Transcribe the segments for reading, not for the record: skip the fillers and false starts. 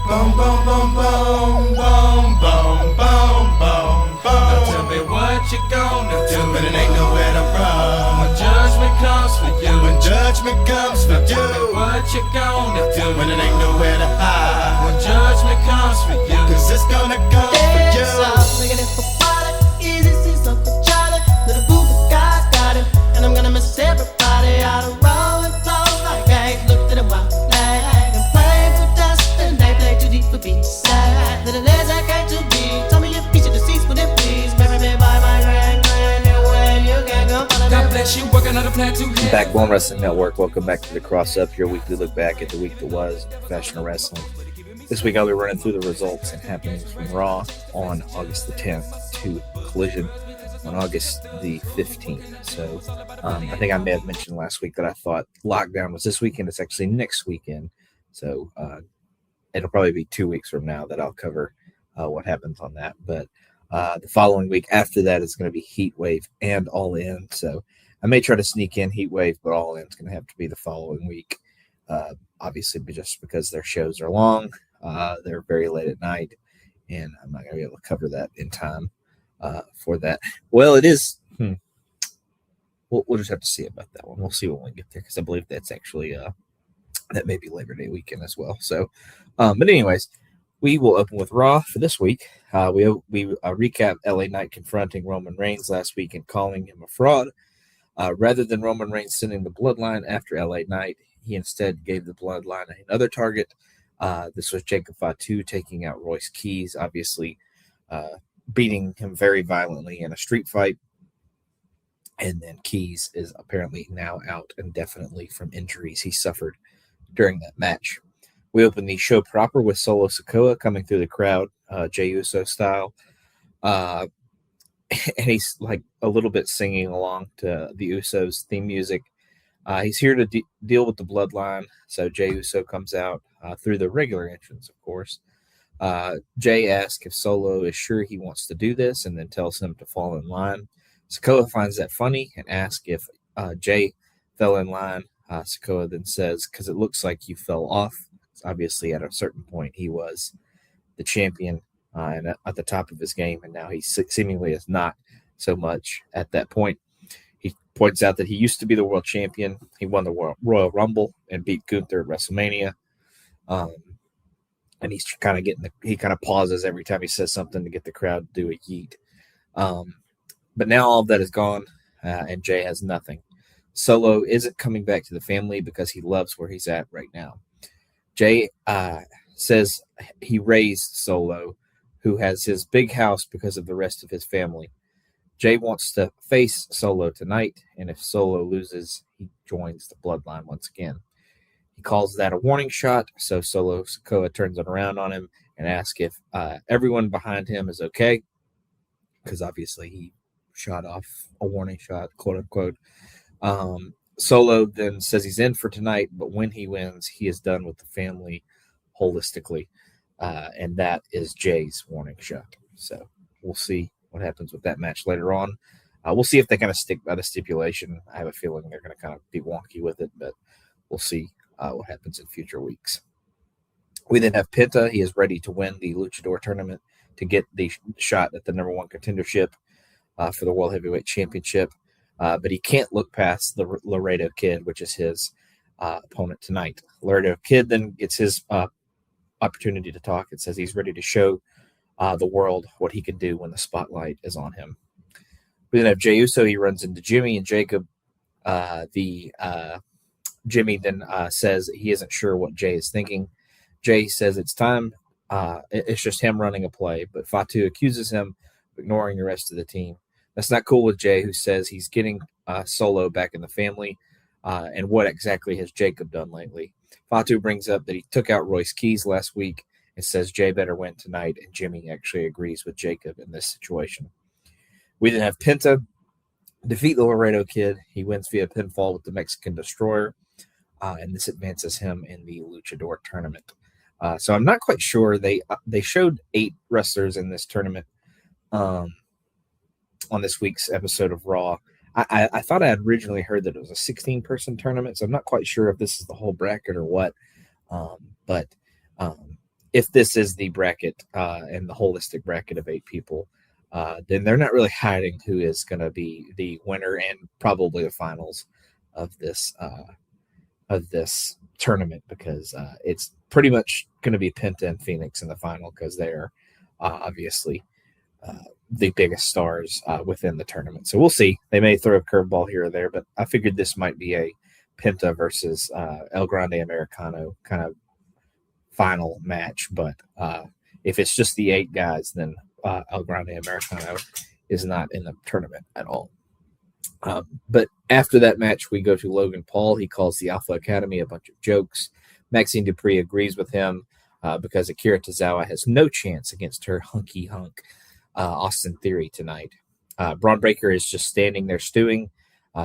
Boom, boom, boom, boom, boom, boom, boom, boom, boom. Now tell me what you gonna do when it ain't nowhere to run. When judgment comes for you. When judgment comes for you. Tell me what you gonna do when it ain't nowhere to hide. When judgment comes for you. 'Cause it's gonna come for you. Making it for water, easy, see some for Charlie. Little boo for God's got him. And I'm gonna miss everybody out of roll and flow like I looked at a wild flag. And play for dust and they play too deep for beach side. Little legs I came to be. Told me your feature deceased, would it please? Marry me by my grand way. You can go follow God bless you, working on a plan to hit. Backbone Wrestling Network. Welcome back to the CrosUp, your weekly look back at the week that was in professional wrestling. This week I'll be running through the results and happenings from Raw on August the 10th to Collision on August the 15th. So I think I may have mentioned last week that I thought Lockdown was this weekend. It's actually next weekend. So it'll probably be 2 weeks from now that I'll cover what happens on that. But the following week after that is going to be Heat Wave and All In. So I may try to sneak in Heat Wave, but All In is going to have to be the following week. Obviously, just because their shows are long. They're very late at night, and I'm not going to be able to cover that in time for that. Well, it is. We'll just have to see about that one. We'll see when we get there, because I believe that's actually that may be Labor Day weekend as well. So, but anyways, we will open with Raw for this week. We recap LA Knight confronting Roman Reigns last week and calling him a fraud. Rather than Roman Reigns sending the Bloodline after LA Knight, he instead gave the Bloodline another target. This was Jacob Fatu taking out Royce Keys, obviously beating him very violently in a street fight. And then Keys is apparently now out indefinitely from injuries he suffered during that match. We open the show proper with Solo Sikoa coming through the crowd, Jey Uso style. And he's like a little bit singing along to the Usos theme music. He's here to deal with the Bloodline. So Jey Uso comes out through the regular entrance, of course. Jey asks if Solo is sure he wants to do this and then tells him to fall in line. Sikoa finds that funny and asks if Jey fell in line. Sikoa then says, because it looks like you fell off. Obviously, at a certain point, he was the champion and at the top of his game, and now he seemingly is not so much at that point. He points out that he used to be the world champion. He won the Royal Rumble and beat Gunther at WrestleMania. And he's kind of he kind of pauses every time he says something to get the crowd to do a yeet. But now all of that is gone, and Jey has nothing. Solo isn't coming back to the family because he loves where he's at right now. Jey says he raised Solo, who has his big house because of the rest of his family. Jey wants to face Solo tonight, and if Solo loses, he joins the Bloodline once again. He calls that a warning shot, so Solo Sikoa turns it around on him and asks if everyone behind him is okay, because obviously he shot off a warning shot, quote-unquote. Solo then says he's in for tonight, but when he wins, he is done with the family holistically, and that is Jey's warning shot. So we'll see what happens with that match later on. We'll see if they kind of stick by the stipulation. I have a feeling they're going to kind of be wonky with it, but we'll see what happens in future weeks. We then have Penta. He is ready to win the Luchador tournament to get the shot at the number one contendership for the World Heavyweight Championship. But he can't look past the Laredo Kid, which is his opponent tonight. Laredo Kid then gets his opportunity to talk and says he's ready to show the world what he can do when the spotlight is on him. We then have Jey Uso. He runs into Jimmy and Jacob. Jimmy then says he isn't sure what Jey is thinking. Jey says it's time. It's just him running a play, but Fatu accuses him of ignoring the rest of the team. That's not cool with Jey, who says he's getting Solo back in the family. And what exactly has Jacob done lately? Fatu brings up that he took out Royce Keys last week and says Jey better win tonight, and Jimmy actually agrees with Jacob in this situation. We then have Penta defeat the Laredo Kid. He wins via pinfall with the Mexican Destroyer, and this advances him in the Luchador tournament. So I'm not quite sure. They showed 8 wrestlers in this tournament on this week's episode of Raw. I thought I had originally heard that it was a 16-person tournament, so I'm not quite sure if this is the whole bracket or what. But if this is the bracket and the holistic bracket of 8 people, then they're not really hiding who is going to be the winner and probably the finals of this tournament, because it's pretty much going to be Penta and Phoenix in the final, because they're obviously the biggest stars within the tournament. So we'll see. They may throw a curveball here or there, but I figured this might be a Penta versus El Grande Americano kind of final match. But if it's just the 8 guys, then El Grande Americano is not in the tournament at all. But after that match, we go to Logan Paul. He calls the Alpha Academy a bunch of jokes. Maxine Dupree agrees with him because Akira Tozawa has no chance against her hunky hunk Austin Theory tonight. Braun Breaker is just standing there stewing,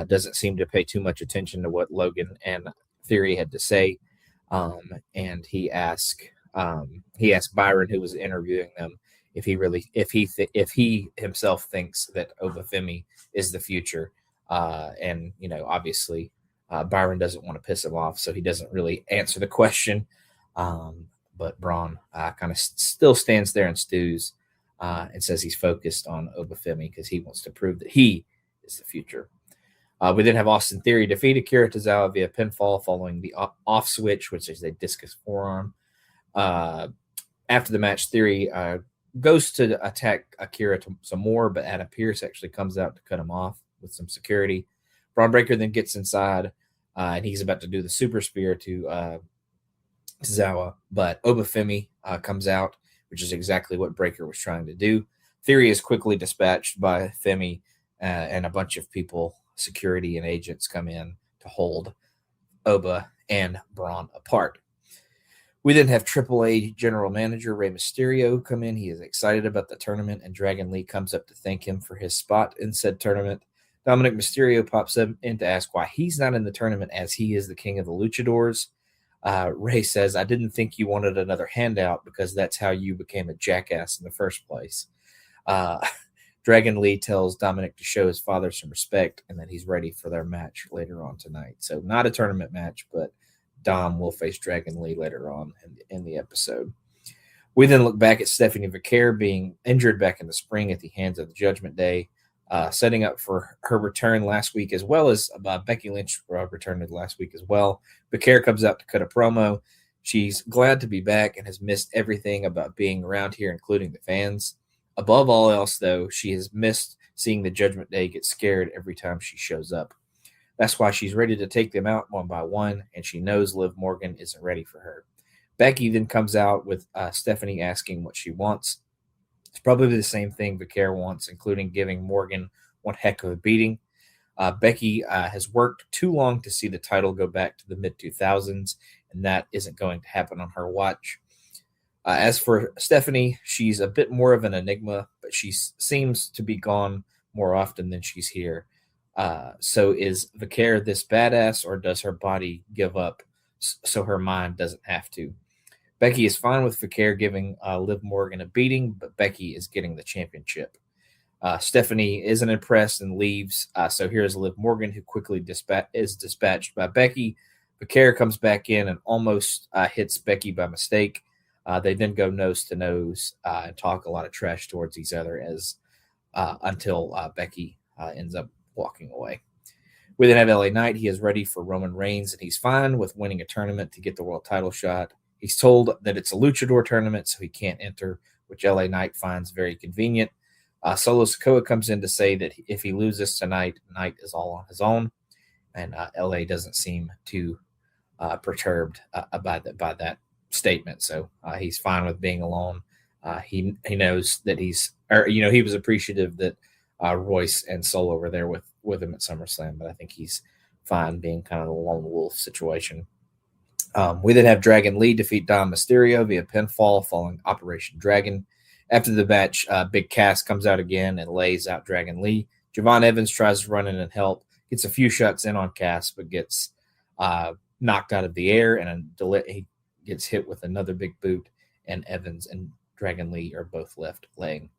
doesn't seem to pay too much attention to what Logan and Theory had to say, and he asked Byron, who was interviewing them, if he himself thinks that Obafemi is the future, and obviously Byron doesn't want to piss him off, so he doesn't really answer the question. But Braun kind of still stands there and stews. And says he's focused on Obafemi because he wants to prove that he is the future. We then have Austin Theory defeat Akira Tozawa via pinfall following the off switch, which is a discus forearm. After the match, Theory goes to attack Akira some more, but Adam Pearce actually comes out to cut him off with some security. Braun Breaker then gets inside, and he's about to do the super spear to Tozawa, but Obafemi comes out, which is exactly what Breaker was trying to do. Theory is quickly dispatched by Femi, and a bunch of people, security and agents, come in to hold Oba and Braun apart. We then have AAA General Manager Rey Mysterio come in. He is excited about the tournament, and Dragon Lee comes up to thank him for his spot in said tournament. Dominic Mysterio pops up in to ask why he's not in the tournament, as he is the king of the luchadors. Ray says, I didn't think you wanted another handout because that's how you became a jackass in the first place. Dragon Lee tells Dominic to show his father some respect and that he's ready for their match later on tonight. So not a tournament match, but Dom will face Dragon Lee later on in the episode. We then look back at Stephanie Vaquer being injured back in the spring at the hands of the Judgment Day, setting up for her return last week, as well as Becky Lynch returned last week as well. Vaquer comes out to cut a promo. She's glad to be back and has missed everything about being around here, including the fans. Above all else, though, she has missed seeing the Judgment Day get scared every time she shows up. That's why she's ready to take them out one by one, and she knows Liv Morgan isn't ready for her. Becky then comes out with Stephanie asking what she wants. It's probably the same thing Vaquer wants, including giving Morgan one heck of a beating. Becky has worked too long to see the title go back to the mid-2000s, and that isn't going to happen on her watch. As for Stephanie, she's a bit more of an enigma, but she seems to be gone more often than she's here. So is Vaquer this badass, or does her body give up so her mind doesn't have to? Becky is fine with Vaquer giving Liv Morgan a beating, but Becky is getting the championship. Stephanie isn't impressed and leaves. So here's Liv Morgan, who quickly is dispatched by Becky. Vaquer comes back in and almost hits Becky by mistake. They then go nose to nose and talk a lot of trash towards each other until Becky ends up walking away. We then have LA Knight. He is ready for Roman Reigns, and he's fine with winning a tournament to get the world title shot. He's told that it's a luchador tournament, so he can't enter, which LA Knight finds very convenient. Solo Sikoa comes in to say that if he loses tonight, Knight is all on his own, and LA doesn't seem too perturbed by that statement. So he's fine with being alone. He knows that he was appreciative that Royce and Solo were there with him at SummerSlam, but I think he's fine being kind of a lone wolf situation. We then have Dragon Lee defeat Dom Mysterio via pinfall following Operation Dragon. After the match, Big Cass comes out again and lays out Dragon Lee. Javon Evans tries to run in and help, gets a few shots in on Cass, but gets knocked out of the air, and he gets hit with another big boot, and Evans and Dragon Lee are both left laying.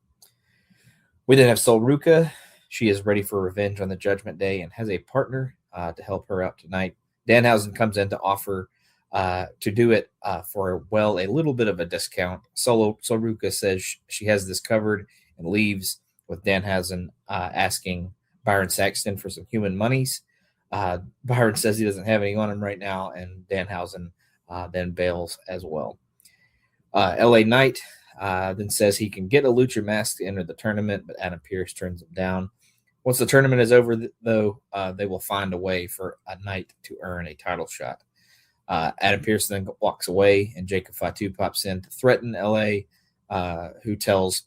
We then have Sol Ruka. She is ready for revenge on the Judgment Day and has a partner to help her out tonight. Danhausen comes in to offer to do it for, well, a little bit of a discount. Soruka says she has this covered and leaves, with Danhausen asking Byron Saxton for some human monies. Byron says he doesn't have any on him right now, and Danhausen then bails as well. LA Knight then says he can get a lucha mask to enter the tournament, but Adam Pearce turns him down. Once the tournament is over, though, they will find a way for a Knight to earn a title shot. Adam Pearce then walks away, and Jacob Fatu pops in to threaten LA, who tells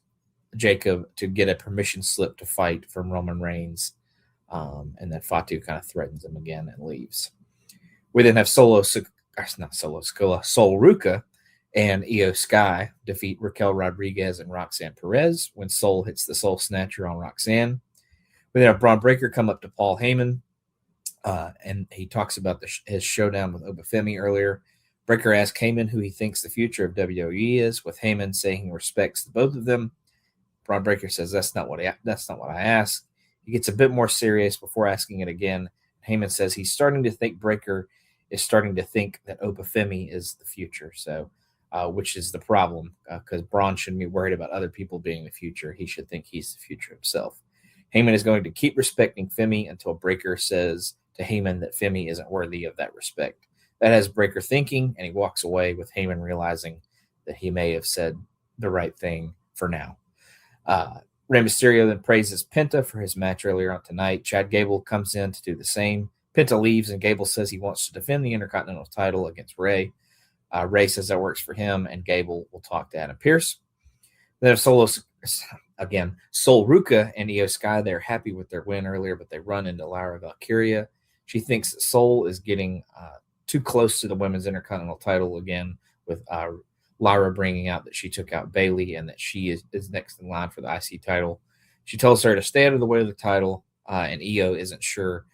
Jacob to get a permission slip to fight from Roman Reigns, and then Fatu kind of threatens him again and leaves. We then have Sol Ruca and Io Sky defeat Raquel Rodriguez and Roxanne Perez when Sol hits the Soul Snatcher on Roxanne. We then have Braun Breaker come up to Paul Heyman, and he talks about his showdown with Obafemi earlier. Breaker asks Heyman who he thinks the future of WWE is, with Heyman saying he respects the both of them. Braun Breaker says that's not what I asked. He gets a bit more serious before asking it again. Heyman says he's starting to think Breaker is starting to think that Obafemi is the future. So, which is the problem, because Braun shouldn't be worried about other people being the future. He should think he's the future himself. Heyman is going to keep respecting Femi until Breaker says to Heyman that Femi isn't worthy of that respect. That has Breaker thinking, and he walks away with Heyman realizing that he may have said the right thing for now. Rey Mysterio then praises Penta for his match earlier on tonight. Chad Gable comes in to do the same. Penta leaves, and Gable says he wants to defend the Intercontinental title against Rey. Rey says that works for him, and Gable will talk to Adam Pearce. Then Sol Ruca and Io Sky, they're happy with their win earlier, but they run into Lyra Valkyria. She thinks that Sol is getting too close to the women's Intercontinental title again, with Lyra bringing out that she took out Bayley and that she is next in line for the IC title. She tells her to stay out of the way of the title, and Io isn't sure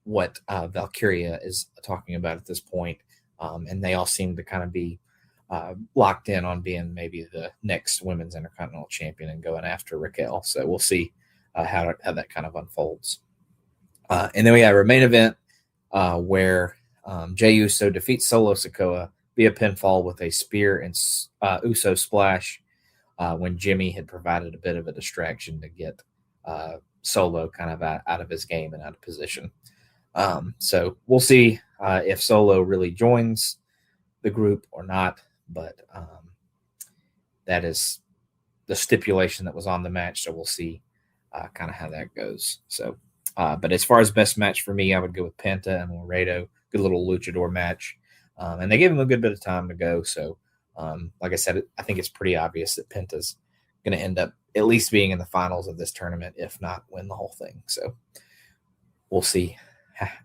what Valkyria is talking about at this point, and they all seem to kind of be locked in on being maybe the next women's Intercontinental champion and going after Raquel. So we'll see how that kind of unfolds. And then we have our main event where Jey Uso defeats Solo Sikoa via pinfall with a spear and Uso splash when Jimmy had provided a bit of a distraction to get Solo kind of out of his game and out of position. So we'll see if Solo really joins the group or not, but that is the stipulation that was on the match, so we'll see kind of how that goes. So, but as far as best match for me, I would go with Penta and Laredo. Good little luchador match. And they gave him a good bit of time to go. So, like I said, I think it's pretty obvious that Penta's going to end up at least being in the finals of this tournament, if not win the whole thing. So we'll see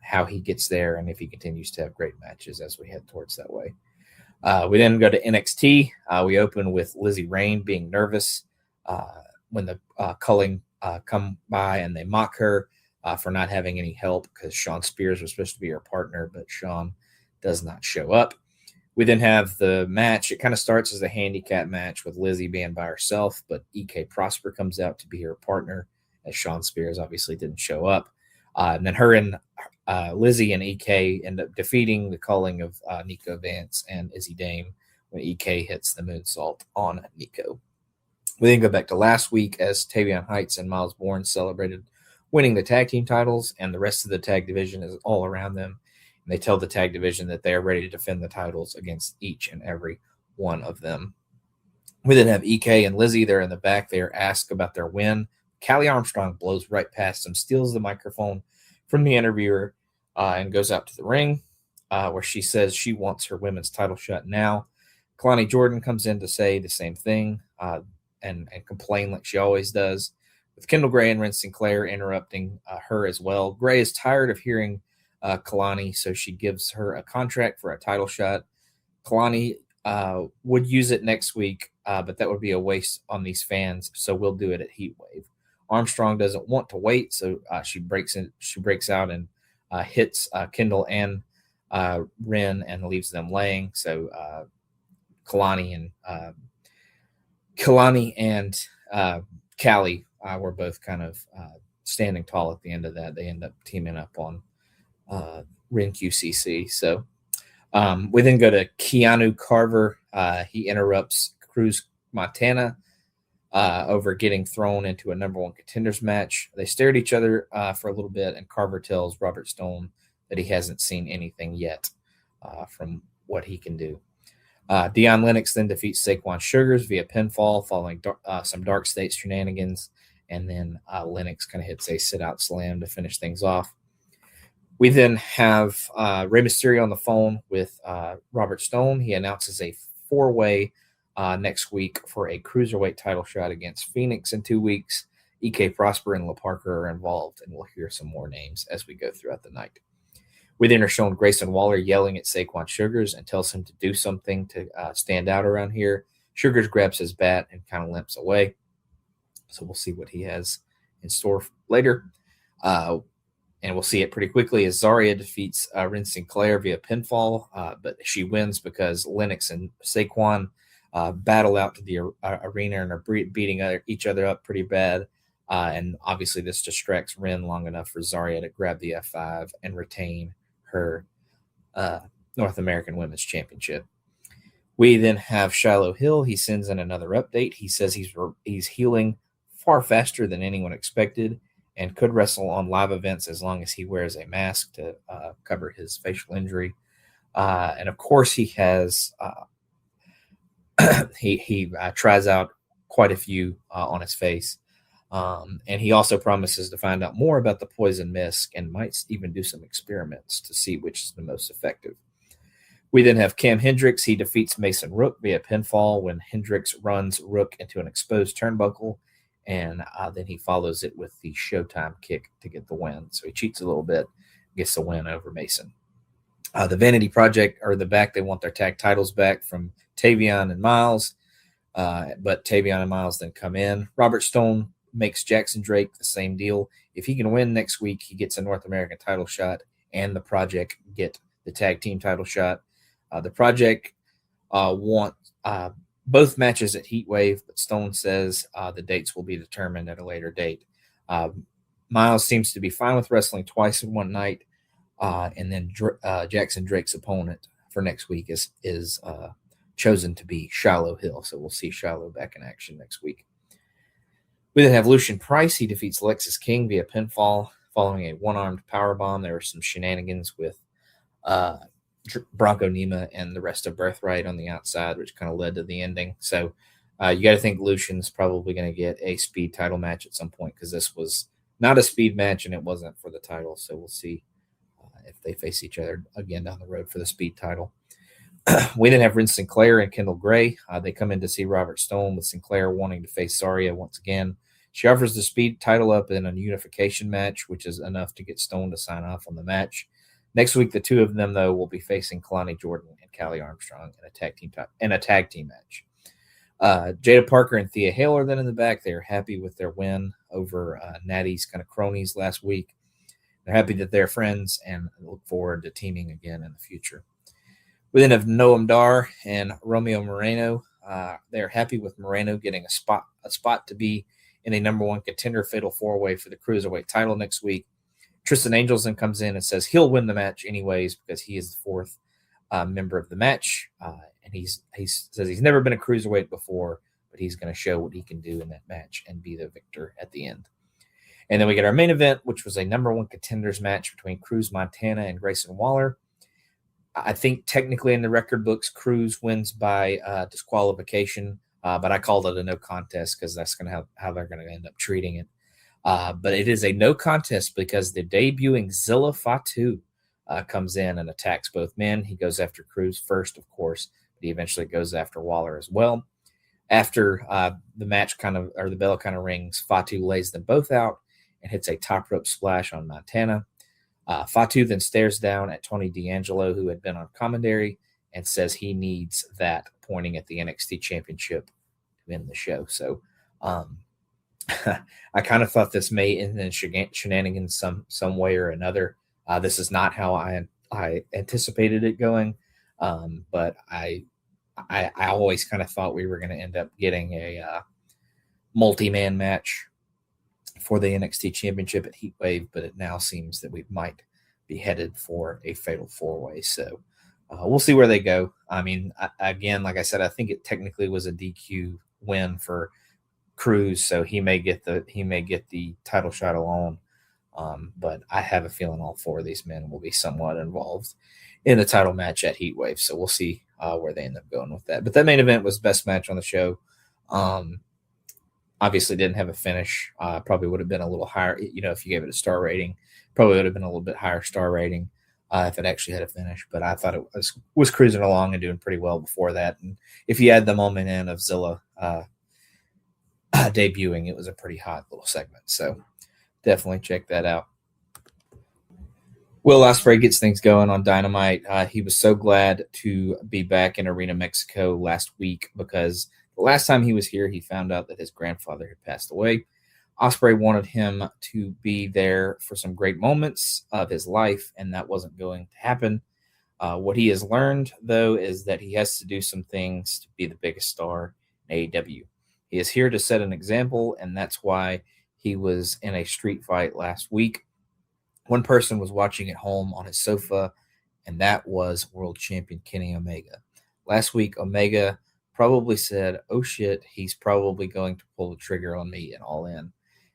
how he gets there and if he continues to have great matches as we head towards that way. We then go to NXT. We open with Lizzie Rain being nervous when the Culling come by and they mock her for not having any help because Sean Spears was supposed to be her partner, but Sean does not show up. We then have the match. It kind of starts as a handicap match with Lizzie being by herself, but EK Prosper comes out to be her partner as Sean Spears obviously didn't show up. And then her and Lizzie and EK end up defeating the Culling of Nico Vance and Izzy Dame when EK hits the moonsault on Nico. We then go back to last week as Tavion Heights and Miles Bourne celebrated winning the tag team titles, and the rest of the tag division is all around them. And they tell the tag division that they are ready to defend the titles against each and every one of them. We then have EK and Lizzie. They're in the back. They are asked about their win. Callie Armstrong blows right past them, steals the microphone from the interviewer, and goes out to the ring where she says she wants her women's title shot now. Kalani Jordan comes in to say the same thing and complain like she always does, with Kendall Gray and Ren Sinclair interrupting her as well. Gray is tired of hearing Kalani, so she gives her a contract for a title shot. Kalani would use it next week, but that would be a waste on these fans, so we'll do it at Heatwave. Armstrong doesn't want to wait, so she breaks out and hits Kendall and Ren and leaves them laying. So Kalani and Callie were both kind of standing tall at the end of that. They end up teaming up on Ren QCC. So We then go to Keanu Carver. He interrupts Cruz Montana over getting thrown into a number one contenders match. They stare at each other for a little bit, and Carver tells Robert Stone that he hasn't seen anything yet from what he can do. Dion Lennox then defeats Saquon Sugars via pinfall following some Dark States shenanigans, and then Lennox kind of hits a sit-out slam to finish things off. We then have Rey Mysterio on the phone with Robert Stone. He announces a four-way next week for a cruiserweight title shot against Phoenix in 2 weeks. EK Prosper and La Parker are involved, and we'll hear some more names as we go throughout the night. We then are shown Grayson Waller yelling at Saquon Sugars and tells him to do something to stand out around here. Sugars grabs his bat and kind of limps away. So we'll see what he has in store later. And we'll see it pretty quickly as Zarya defeats Ren Sinclair via pinfall, but she wins because Lennox and Saquon battle out to the arena and are beating each other up pretty bad. And obviously this distracts Ren long enough for Zarya to grab the F5 and retain her North American Women's Championship. We then have Shiloh Hill. He sends in another update. He says he's healing far faster than anyone expected and could wrestle on live events as long as he wears a mask to cover his facial injury. And of course, he has he tries out quite a few on his face. And he also promises to find out more about the poison mist and might even do some experiments to see which is the most effective. We then have Cam Hendricks. He defeats Mason Rook via pinfall when Hendricks runs Rook into an exposed turnbuckle, and then he follows it with the Showtime kick to get the win. So he cheats a little bit, gets the win over Mason. The Vanity Project are back. They want their tag titles back from Tavion and Miles, but Tavion and Miles then come in. Robert Stone makes Jackson Drake the same deal. If he can win next week, he gets a North American title shot, and the Project get the tag team title shot. The Project want both matches at Heatwave, but Stone says the dates will be determined at a later date. Miles seems to be fine with wrestling twice in one night, and then Jackson Drake's opponent for next week is chosen to be Shiloh Hill. So we'll see Shiloh back in action next week. We then have Lucian Price. He defeats Lexus King via pinfall following a one-armed powerbomb. There were some shenanigans with Bronco Nima and the rest of Birthright on the outside, which kind of led to the ending. So you got to think Lucian's probably going to get a speed title match at some point because this was not a speed match and it wasn't for the title. So we'll see if they face each other again down the road for the speed title. We then have Ren Sinclair and Kendall Gray. They come in to see Robert Stone with Sinclair wanting to face Zarya once again. She offers the speed title up in a unification match, which is enough to get Stone to sign off on the match. Next week, the two of them, though, will be facing Kalani Jordan and Callie Armstrong in a tag team match. Jada Parker and Thea Hale are then in the back. They are happy with their win over Natty's kind of cronies last week. They're happy that they're friends and look forward to teaming again in the future. We then have Noam Dar and Romeo Moreno. They're happy with Moreno getting a spot to be in a number one contender fatal four-way for the Cruiserweight title next week. Tristan Angels then comes in and says he'll win the match anyways because he is the fourth member of the match. And he says he's never been a Cruiserweight before, but he's going to show what he can do in that match and be the victor at the end. And then we get our main event, which was a number one contenders match between Cruz Montana and Grayson Waller. I think technically in the record books, Cruz wins by disqualification, but I called it a no contest because that's going to how they're going to end up treating it. But it is a no contest because the debuting Zilla Fatu comes in and attacks both men. He goes after Cruz first, of course, but he eventually goes after Waller as well. After the match the bell kind of rings, Fatu lays them both out and hits a top rope splash on Montana. Fatu then stares down at Tony D'Angelo, who had been on commentary, and says he needs that, pointing at the NXT Championship to end the show. So I kind of thought this may end in shenanigans some way or another. This is not how I anticipated it going, but I always kind of thought we were going to end up getting a multi-man match for the NXT Championship at Heatwave, but it now seems that we might be headed for a fatal four-way. So We'll see where they go. I mean, again, like I said, I think it technically was a DQ win for Cruz, so he may get the title shot alone. But I have a feeling all four of these men will be somewhat involved in the title match at Heatwave. So we'll see where they end up going with that. But that main event was the best match on the show. Obviously didn't have a finish. Probably would have been a little higher, if you gave it a star rating. Probably would have been a little bit higher star rating if it actually had a finish. But I thought it was cruising along and doing pretty well before that. And if you add the moment in of Zilla debuting, it was a pretty hot little segment. So definitely check that out. Will Ospreay gets things going on Dynamite. He was so glad to be back in Arena Mexico last week because the last time he was here, he found out that his grandfather had passed away. Ospreay wanted him to be there for some great moments of his life, and that wasn't going to happen. What he has learned, though, is that he has to do some things to be the biggest star in AEW. He is here to set an example, and that's why he was in a street fight last week. One person was watching at home on his sofa, and that was world champion Kenny Omega. Last week, Omega probably said, "Oh shit, he's probably going to pull the trigger on me," and All In.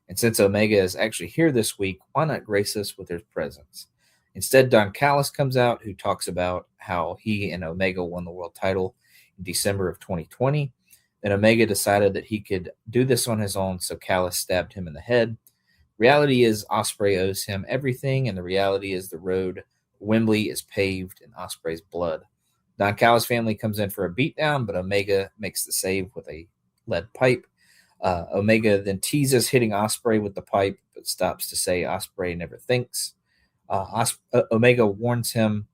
And since Omega is actually here this week, why not grace us with his presence? Instead, Don Callis comes out, who talks about how he and Omega won the world title in December of 2020. Then Omega decided that he could do this on his own, so Callis stabbed him in the head. Reality is Ospreay owes him everything, and the reality is the road to Wembley is paved in Ospreay's blood. Don Callis' family comes in for a beatdown, but Omega makes the save with a lead pipe. Omega then teases hitting Ospreay with the pipe, but stops to say Ospreay never thinks. Omega warned him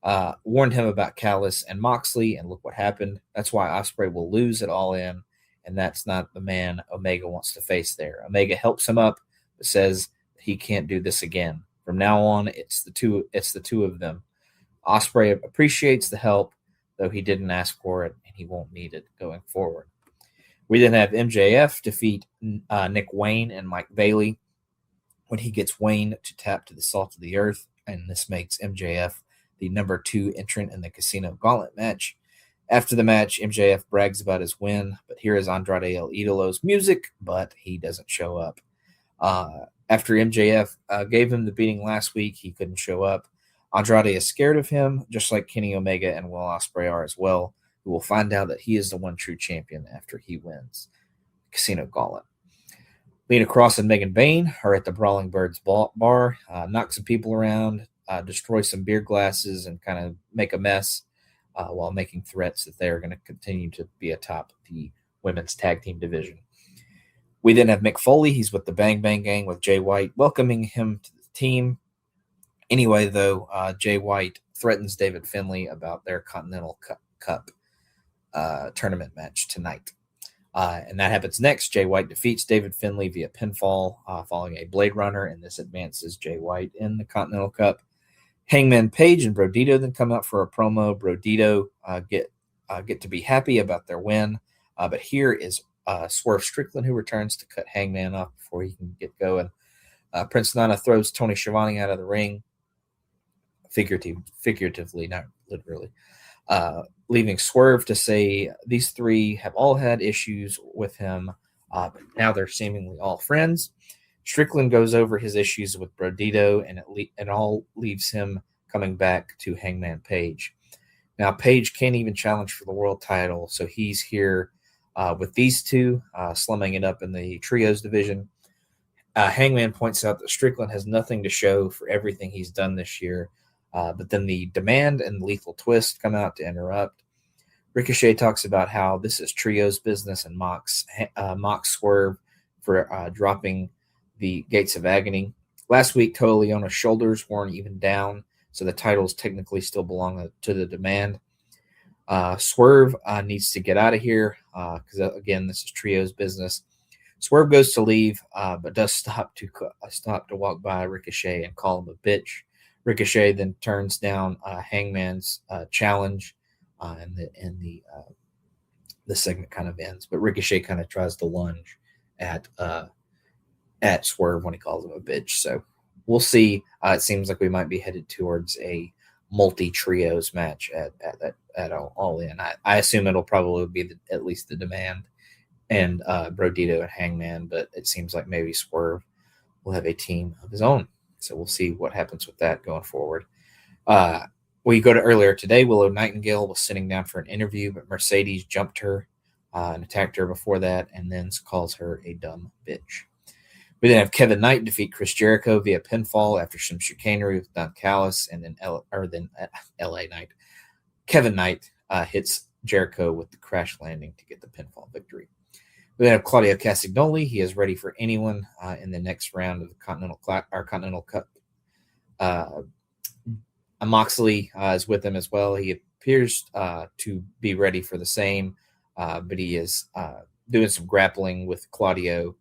about Callis and Moxley, and look what happened. That's why Ospreay will lose it All In, and that's not the man Omega wants to face there. Omega helps him up, but says he can't do this again. From now on, it's the two of them. Ospreay appreciates the help, though he didn't ask for it, and he won't need it going forward. We then have MJF defeat Nick Wayne and Mike Bailey when he gets Wayne to tap to the salt of the earth, and this makes MJF the number 2 entrant in the Casino Gauntlet match. After the match, MJF brags about his win, but here is Andrade El Idolo's music, but he doesn't show up. After MJF gave him the beating last week, he couldn't show up. Andrade is scared of him, just like Kenny Omega and Will Ospreay are as well. We will find out that he is the one true champion after he wins Casino Gauntlet. Lena Cross and Megan Bayne are at the Brawling Birds bar, knock some people around, destroy some beer glasses, and kind of make a mess while making threats that they are going to continue to be atop the women's tag team division. We then have Mick Foley. He's with the Bang Bang Gang with Jay White, welcoming him to the team. Anyway, though, Jay White threatens David Finlay about their Continental Cup tournament match tonight. And that happens next. Jay White defeats David Finlay via pinfall following a Blade Runner, and this advances Jay White in the Continental Cup. Hangman Page and Brodito then come out for a promo. Brodito get to be happy about their win, but here is Swerve Strickland, who returns to cut Hangman off before he can get going. Prince Nana throws Tony Schiavone out of the ring, figuratively, not literally, leaving Swerve to say these three have all had issues with him, but now they're seemingly all friends. Strickland goes over his issues with Brodito, and it all leaves him coming back to Hangman Page. Now, Page can't even challenge for the world title, so he's here with these two, slumming it up in the trios division. Hangman points out that Strickland has nothing to show for everything he's done this year, but then the Demand and Lethal Twist come out to interrupt. Ricochet talks about how this is trios business and mocks Swerve for dropping the Gates of Agony. Last week, Toa Leona's shoulders weren't even down, so the titles technically still belong to the Demand. Swerve needs to get out of here because, again, this is trios business. Swerve goes to leave, but does stop to walk by Ricochet and call him a bitch. Ricochet then turns down Hangman's challenge, and the segment kind of ends. But Ricochet kind of tries to lunge at Swerve when he calls him a bitch. So we'll see. It seems like we might be headed towards a multi-trios match at All In. I assume it'll probably be at least the Demand and Brodito and Hangman, but it seems like maybe Swerve will have a team of his own. So we'll see what happens with that going forward. We go to earlier today. Willow Nightingale was sitting down for an interview, but Mercedes jumped her and attacked her before that, and then calls her a dumb bitch. We then have Kevin Knight defeat Chris Jericho via pinfall after some chicanery with Don Callis, and then LA Knight. Kevin Knight hits Jericho with the crash landing to get the pinfall victory. We then have Claudio Castagnoli. He is ready for anyone in the next round of the Continental Cup. Moxley is with him as well. He appears to be ready for the same, but he is doing some grappling with Claudio,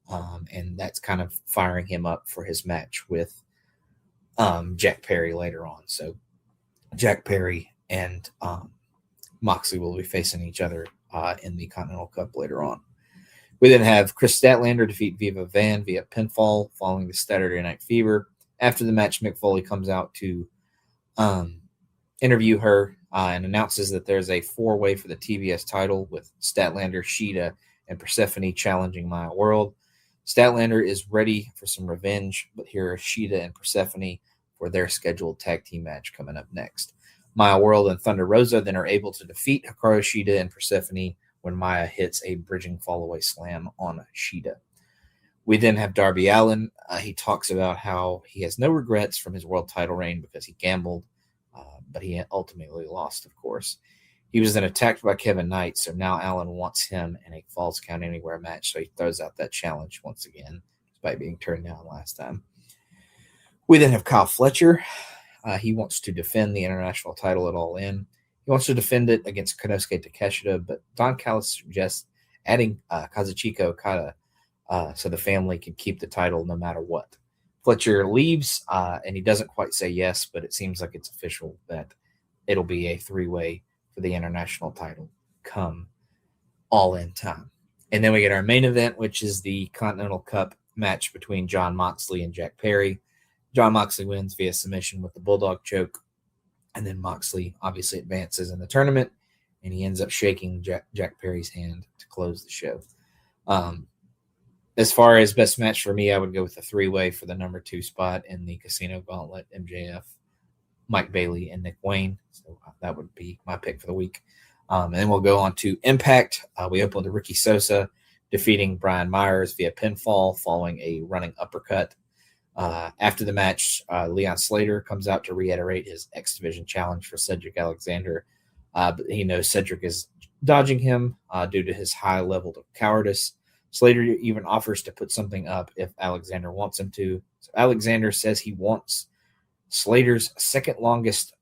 and that's kind of firing him up for his match with Jack Perry later on. So Jack Perry and Moxley will be facing each other in the Continental Cup later on. We then have Chris Statlander defeat Viva Van via pinfall following the Saturday Night Fever. After the match, Mick Foley comes out to interview her and announces that there's a 4-way for the TBS title with Statlander, Shida, and Persephone challenging Maya World. Statlander is ready for some revenge, but here are Shida and Persephone for their scheduled tag team match coming up next. Maya World and Thunder Rosa then are able to defeat Hikaru Shida and Persephone when Maya hits a bridging fallaway slam on Shida. We then have Darby Allin. He talks about how he has no regrets from his world title reign because he gambled, but he ultimately lost, of course. He was then attacked by Kevin Knight, so now Allin wants him in a Falls Count Anywhere match, so he throws out that challenge once again, despite being turned down last time. We then have Kyle Fletcher. He wants to defend the international title at All In. He wants to defend it against Konosuke Takeshita, but Don Callis suggests adding Kazuchika Okada so the family can keep the title no matter what. Fletcher leaves, and he doesn't quite say yes, but it seems like it's official that it'll be a 3-way for the international title come All In time. And then we get our main event, which is the Continental Cup match between Jon Moxley and Jack Perry. Jon Moxley wins via submission with the Bulldog choke, and then Moxley obviously advances in the tournament, and he ends up shaking Jack Perry's hand to close the show. As far as best match for me, I would go with the 3-way for the number 2 spot in the Casino Gauntlet, MJF, Mike Bailey, and Nick Wayne. So that would be my pick for the week. And then we'll go on to Impact. We open with Ricky Sosa defeating Brian Myers via pinfall following a running uppercut. After the match, Leon Slater comes out to reiterate his X Division challenge for Cedric Alexander. But he knows Cedric is dodging him due to his high level of cowardice. Slater even offers to put something up if Alexander wants him to. So Alexander says he wants Slater's second longest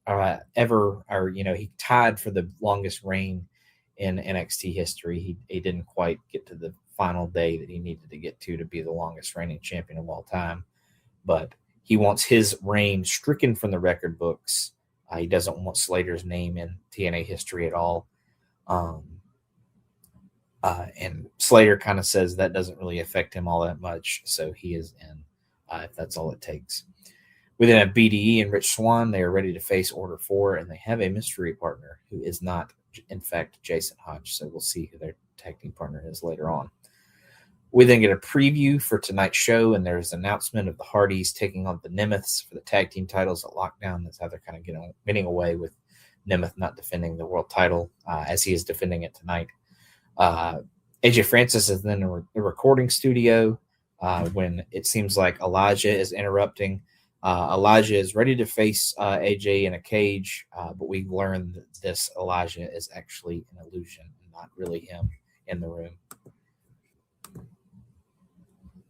ever, or, he tied for the longest reign in NXT history. He didn't quite get to the final day that he needed to get to be the longest reigning champion of all time. But he wants his reign stricken from the record books. He doesn't want Slater's name in TNA history at all. And Slater kind of says that doesn't really affect him all that much, so he is in if that's all it takes. We then have BDE and Rich Swann. They are ready to face Order 4, and they have a mystery partner who is not, in fact, Jason Hodge, so we'll see who their tag team partner is later on. We then get a preview for tonight's show, and there's an announcement of the Hardys taking on the Nemeths for the tag team titles at Lockdown. That's how they're kind of getting away with Nemeth not defending the world title as he is defending it tonight. AJ Francis is then in the recording studio when it seems like Elijah is interrupting. Elijah is ready to face AJ in a cage, but we've learned that this Elijah is actually an illusion, not really him in the room.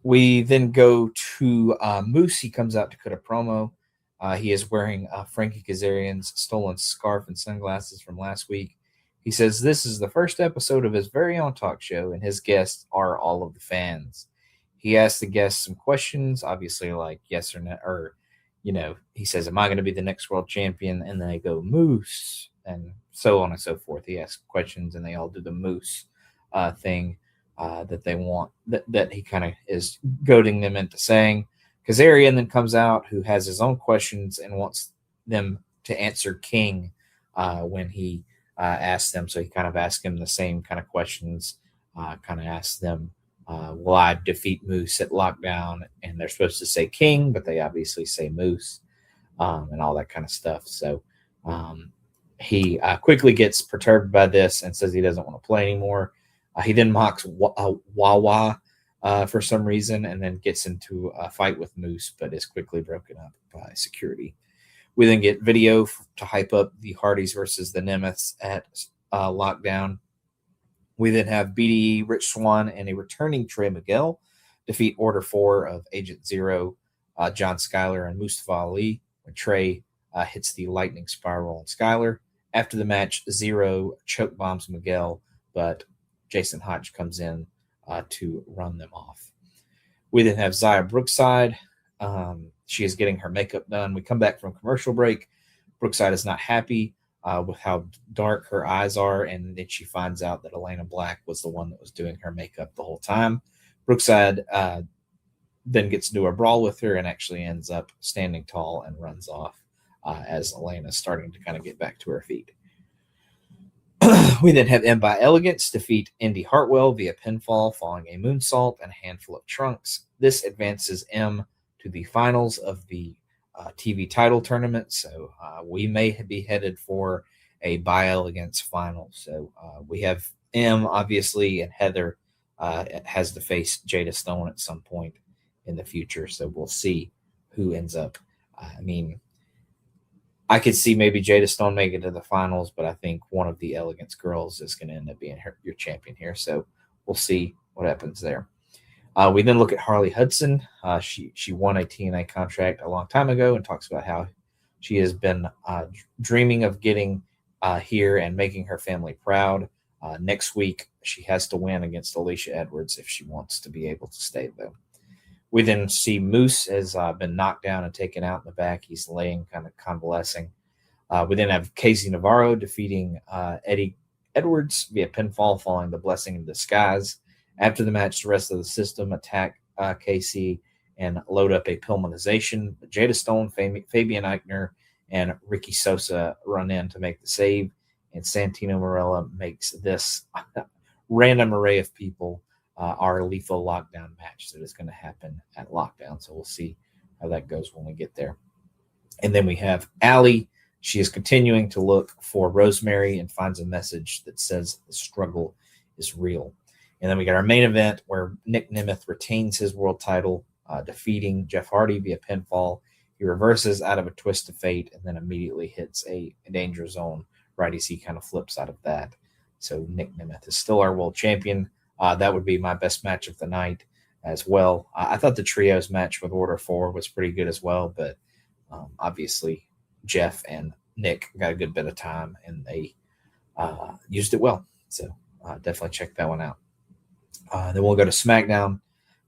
We then go to Moose. He comes out to cut a promo. He is wearing Frankie Kazarian's stolen scarf and sunglasses from last week. He says this is the first episode of his very own talk show, and his guests are all of the fans. He asks the guests some questions, obviously like yes or no, or, he says, am I going to be the next world champion? And then they go, Moose, and so on and so forth. He asks questions, and they all do the Moose thing that they want, that he kind of is goading them into saying. Kazarian then comes out, who has his own questions and wants them to answer King when he asked them. So he kind of asked him the same kind of questions, kind of asked them, will I defeat Moose at Lockdown? And they're supposed to say King, but they obviously say Moose, and all that kind of stuff. So he quickly gets perturbed by this and says he doesn't want to play anymore. He then mocks Wawa for some reason, and then gets into a fight with Moose, but is quickly broken up by security. We then get video to hype up the Hardys versus the Nemeths at Lockdown. We then have BDE, Rich Swann, and a returning Trey Miguel defeat Order 4 of Agent Zero, John Skyler, and Mustafa Ali when Trey hits the lightning spiral on Skyler. After the match, Zero choke bombs Miguel, but Jason Hodge comes in to run them off. We then have Zaya Brookside. She is getting her makeup done. We come back from commercial break. Brookside is not happy with how dark her eyes are, and then she finds out that Elena Black was the one that was doing her makeup the whole time. Brookside then gets into a brawl with her and actually ends up standing tall and runs off as Elena's starting to kind of get back to her feet. We then have M by Elegance defeat Indy Hartwell via pinfall following a moonsault and a handful of trunks. This advances M to the finals of the TV title tournament, so we may be headed for a by Elegance final. So we have M, obviously, and Heather has to face Jada Stone at some point in the future, so we'll see who ends up. I could see maybe Jada Stone make it to the finals, but I think one of the Elegance girls is going to end up being your champion here. So we'll see what happens there. We then look at Harley Hudson. She won a TNA contract a long time ago and talks about how she has been dreaming of getting here and making her family proud. Next week, she has to win against Alicia Edwards if she wants to be able to stay, though. We then see Moose has been knocked down and taken out in the back. He's laying, kind of convalescing. We then have Casey Navarro defeating Eddie Edwards via pinfall following the Blessing in Disguise. After the match, the rest of the system attack Casey and load up a Pillmanization. Jada Stone, Fabian Eichner, and Ricky Sosa run in to make the save. And Santino Marella makes this random array of people our lethal lockdown match that is going to happen at Lockdown. So we'll see how that goes when we get there. And then we have Allie. She is continuing to look for Rosemary and finds a message that says the struggle is real. And then we got our main event where Nick Nemeth retains his world title, defeating Jeff Hardy via pinfall. He reverses out of a twist of fate and then immediately hits a danger zone right as he kind of flips out of that. So Nick Nemeth is still our world champion. That would be my best match of the night as well. I thought the trios match with Order 4 was pretty good as well, but obviously Jeff and Nick got a good bit of time and they used it well. So definitely check that one out. Then we'll go to SmackDown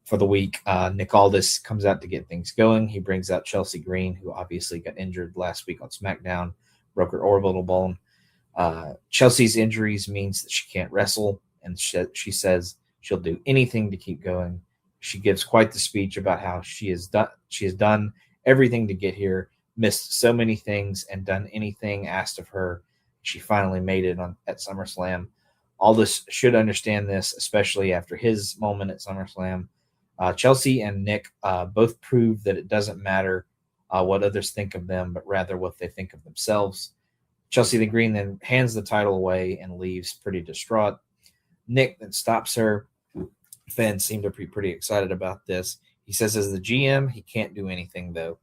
for the week. Nick Aldis comes out to get things going. He brings out Chelsea Green, who obviously got injured last week on SmackDown, broke her orbital bone. Chelsea's injuries means that she can't wrestle, and she says she'll do anything to keep going. She gives quite the speech about how she has done everything to get here, missed so many things, and done anything asked of her. She finally made it at SummerSlam. Aldis should understand this, especially after his moment at SummerSlam. Chelsea and Nick both prove that it doesn't matter what others think of them, but rather what they think of themselves. Chelsea the Green then hands the title away and leaves pretty distraught. Nick then stops her. Fans seem to be pretty excited about this. He says as the GM, he can't do anything, though.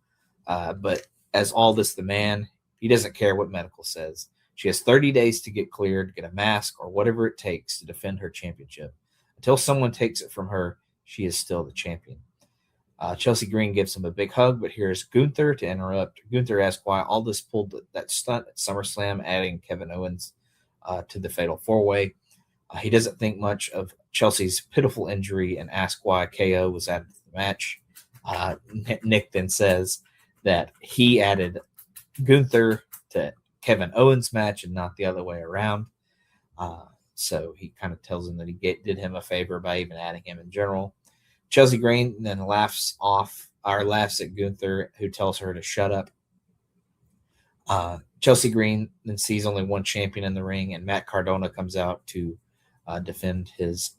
But as Aldis the man, he doesn't care what medical says. She has 30 days to get cleared, get a mask, or whatever it takes to defend her championship. Until someone takes it from her, she is still the champion. Chelsea Green gives him a big hug, but here's Gunther to interrupt. Gunther asks why Aldis pulled that stunt at SummerSlam, adding Kevin Owens to the Fatal 4-Way. He doesn't think much of Chelsea's pitiful injury and asks why KO was added to the match. Nick then says that he added Gunther to Kevin Owens' match and not the other way around. So he kind of tells him that he did him a favor by even adding him in general. Chelsea Green then laughs at Gunther, who tells her to shut up. Chelsea Green then sees only one champion in the ring, and Matt Cardona comes out to defend his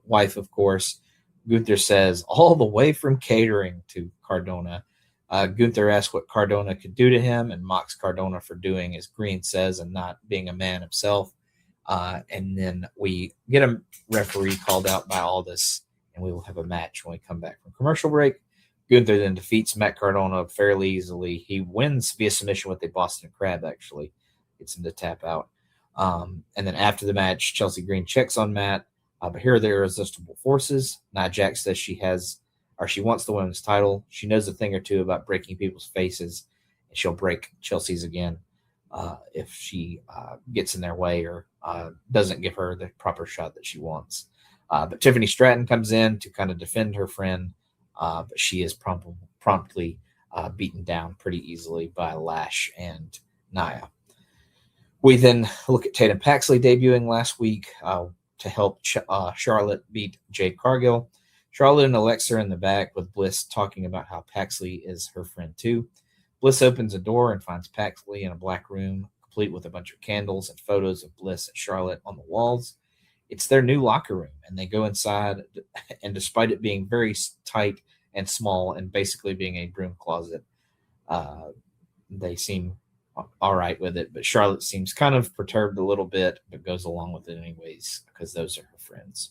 wife, of course. Gunther says, all the way from catering to Cardona. Gunther asks what Cardona could do to him and mocks Cardona for doing as Green says and not being a man himself. And then we get a referee called out by Aldis, and we will have a match when we come back from commercial break. Gunther then defeats Matt Cardona fairly easily. He wins via submission with a Boston Crab, actually. Gets him to tap out. And then after the match, Chelsea Green checks on Matt. But here are the irresistible forces. Nia Jax says she wants the women's title. She knows a thing or two about breaking people's faces, and she'll break Chelsea's again if she gets in their way or doesn't give her the proper shot that she wants. But Tiffany Stratton comes in to kind of defend her friend, but she is promptly beaten down pretty easily by Lash and Nia. We then look at Tatum Paxley debuting last week to help Charlotte beat Jade Cargill. Charlotte and Alexa are in the back with Bliss talking about how Paxley is her friend too. Bliss opens a door and finds Paxley in a black room, complete with a bunch of candles and photos of Bliss and Charlotte on the walls. It's their new locker room, and they go inside, and despite it being very tight and small and basically being a broom closet, they seem all right with it. But Charlotte seems kind of perturbed a little bit, but goes along with it anyways because those are her friends.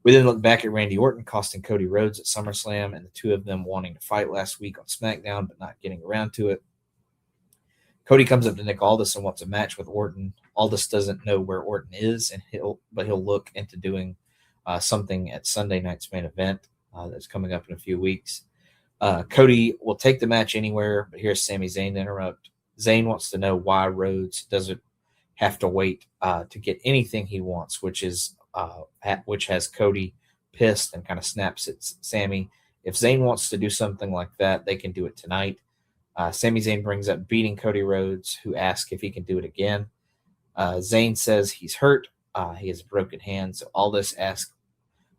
We then look back at Randy Orton costing Cody Rhodes at SummerSlam and the two of them wanting to fight last week on SmackDown but not getting around to it. Cody comes up to Nick Aldis and wants a match with Orton. Aldis doesn't know where Orton is, but he'll look into doing something at Sunday night's main event that's coming up in a few weeks. Cody will take the match anywhere, but here's Sami Zayn to interrupt. Zayn wants to know why Rhodes doesn't have to wait to get anything he wants, which has Cody pissed and kind of snaps at Sami. If Zayn wants to do something like that, they can do it tonight. Sami Zayn brings up beating Cody Rhodes, who asks if he can do it again. Zayn says he's hurt. He has a broken hand. So Aldis asks,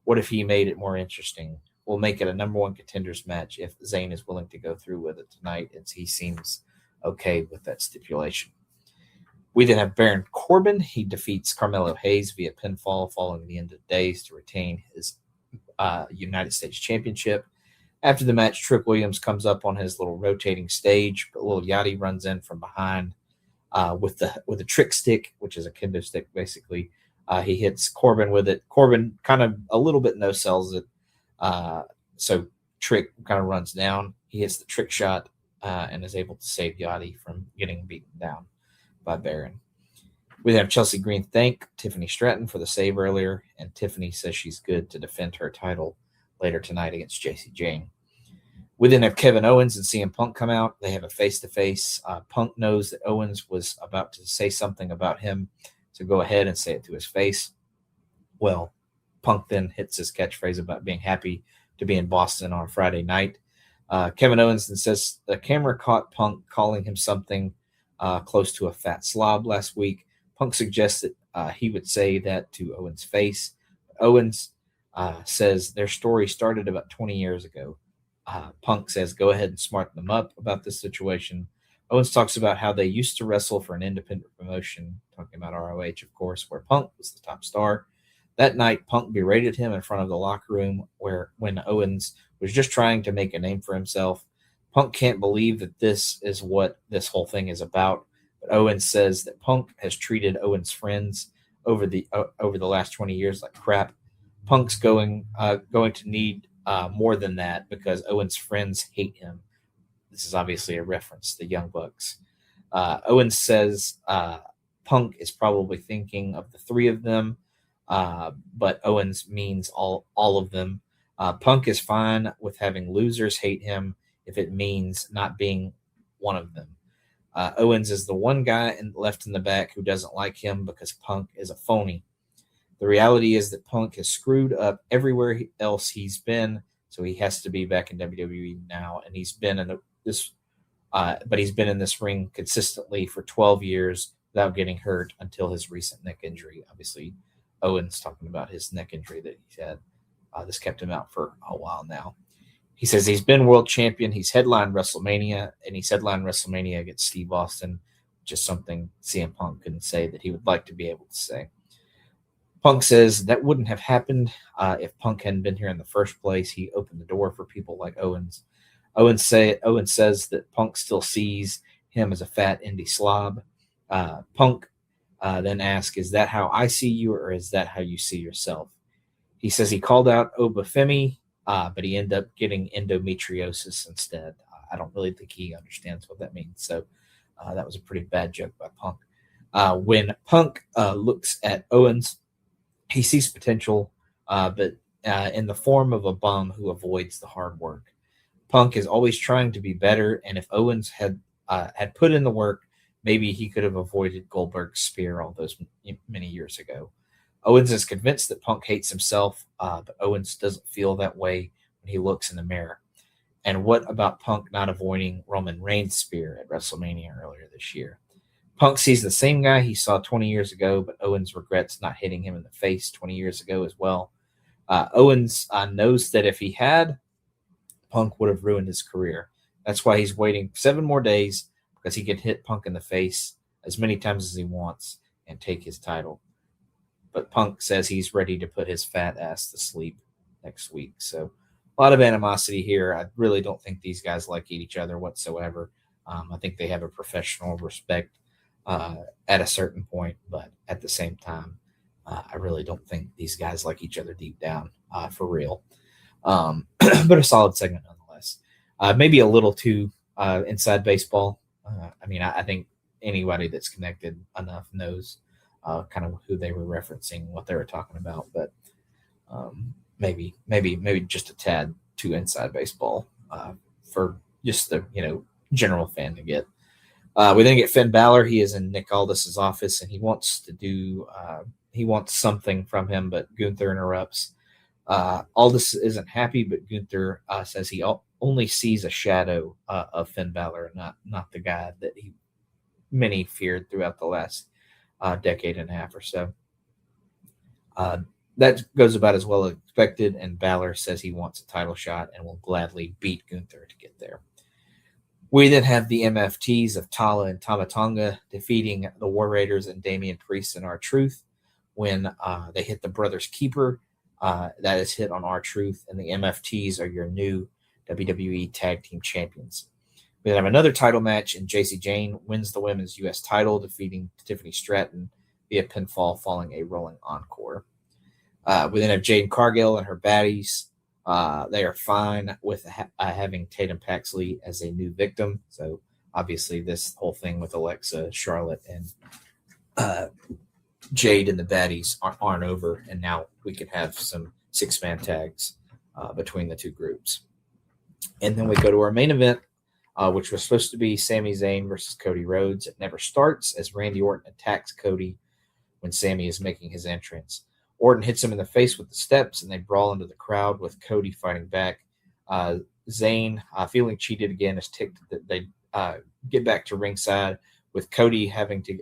what if he made it more interesting? We'll make it a number one contenders match if Zayn is willing to go through with it tonight, and he seems okay with that stipulation. We then have Baron Corbin. He defeats Carmelo Hayes via pinfall following the end of days to retain his United States Championship. After the match, Trick Williams comes up on his little rotating stage, but Lil Yachty runs in from behind with a trick stick, which is a kendo stick, basically. He hits Corbin with it. Corbin kind of a little bit no-sells it. So Trick kind of runs down. He hits the trick shot and is able to save Yachty from getting beaten down by Baron. We have Chelsea Green thank Tiffany Stratton for the save earlier, and Tiffany says she's good to defend her title later tonight against Jacy Jayne. We then have Kevin Owens and CM Punk come out. They have a face-to-face. Punk knows that Owens was about to say something about him, so go ahead and say it to his face. Well, Punk then hits his catchphrase about being happy to be in Boston on Friday night. Kevin Owens then says the camera caught Punk calling him something close to a fat slob last week. Punk suggests that he would say that to Owens' face. Owens says their story started about 20 years ago. Punk says, go ahead and smarten them up about this situation. Owens talks about how they used to wrestle for an independent promotion, talking about ROH, of course, where Punk was the top star. That night, Punk berated him in front of the locker room when Owens was just trying to make a name for himself. Punk can't believe that this is what this whole thing is about. But Owens says that Punk has treated Owens' friends over the last 20 years like crap. Punk's going to need more than that because Owens' friends hate him. This is obviously a reference to the Young Bucks. Owens says Punk is probably thinking of the three of them, but Owens means all of them. Punk is fine with having losers hate him if it means not being one of them. Owens is the one guy left in the back who doesn't like him because Punk is a phony. The reality is that Punk has screwed up everywhere else he's been, so he has to be back in WWE now. And he's been in he's been in this ring consistently for 12 years without getting hurt until his recent neck injury. Obviously, Owens talking about his neck injury that he had. This kept him out for a while now. He says he's been world champion. He's headlined WrestleMania, and he's headlined WrestleMania against Steve Austin. just something CM Punk couldn't say that he would like to be able to say. Punk says that wouldn't have happened if Punk hadn't been here in the first place. He opened the door for people like Owens. Owens says that Punk still sees him as a fat indie slob. Punk then asks, "Is that how I see you, or is that how you see yourself?" He says he called out Obafemi, but he ended up getting endometriosis instead. I don't really think he understands what that means. So that was a pretty bad joke by Punk. When Punk looks at Owens, he sees potential, but in the form of a bum who avoids the hard work. Punk is always trying to be better, and if Owens had put in the work, maybe he could have avoided Goldberg's spear all those many years ago. Owens is convinced that Punk hates himself, but Owens doesn't feel that way when he looks in the mirror. And what about Punk not avoiding Roman Reigns' spear at WrestleMania earlier this year? Punk sees the same guy he saw 20 years ago, but Owens regrets not hitting him in the face 20 years ago as well. Owens knows that if he had, Punk would have ruined his career. That's why he's waiting 7 more days, because he can hit Punk in the face as many times as he wants and take his title. But Punk says he's ready to put his fat ass to sleep next week. So a lot of animosity here. I really don't think these guys like each other whatsoever. I think they have a professional respect at a certain point, but at the same time, I really don't think these guys like each other deep down for real. But a solid segment nonetheless. Maybe a little too inside baseball. I think anybody that's connected enough knows kind of who they were referencing, what they were talking about, but maybe just a tad too inside baseball for just the general fan to get. We then get Finn Balor. He is in Nick Aldis's office, and he wants something from him, but Gunther interrupts. Aldis isn't happy, but Gunther says he only sees a shadow of Finn Balor, not the guy that many feared throughout the last decade and a half or so. That goes about as well as expected, and Balor says he wants a title shot and will gladly beat Gunther to get there. We then have the MFTs of Tala and Tamatonga defeating the War Raiders and Damian Priest and R-Truth when they hit the Brothers Keeper. That is hit on R-Truth, and the MFTs are your new WWE Tag Team Champions. We then have another title match, and Jacy Jayne wins the Women's U.S. title, defeating Tiffany Stratton via pinfall following a rolling encore. We then have Jade Cargill and her baddies. They are fine with having Tatum Paxley as a new victim. So obviously this whole thing with Alexa, Charlotte, and Jade and the baddies aren't over, and now we can have some 6-man tags between the two groups. And then we go to our main event, which was supposed to be Sami Zayn versus Cody Rhodes. It never starts as Randy Orton attacks Cody when Sami is making his entrance. Orton hits him in the face with the steps, and they brawl into the crowd with Cody fighting back. Zayn, feeling cheated again, is ticked that they get back to ringside, with Cody having to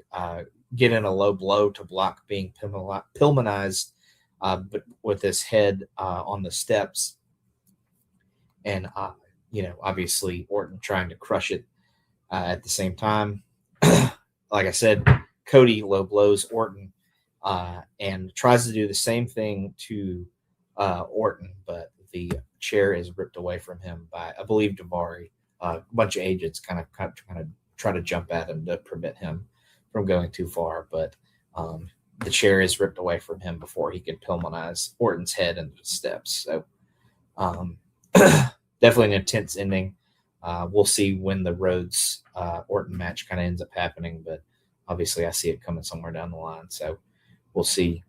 get in a low blow to block being Pillmanized, but with his head on the steps. And, obviously Orton trying to crush it at the same time. Like I said, Cody low blows Orton and tries to do the same thing to Orton, but the chair is ripped away from him by, I believe, Daivari. A bunch of agents kind of try to jump at him to prevent him from going too far, but the chair is ripped away from him before he could Pillmanize Orton's head into the steps. So definitely an intense ending. We'll see when the Rhodes Orton match kind of ends up happening, but obviously I see it coming somewhere down the line. So we'll see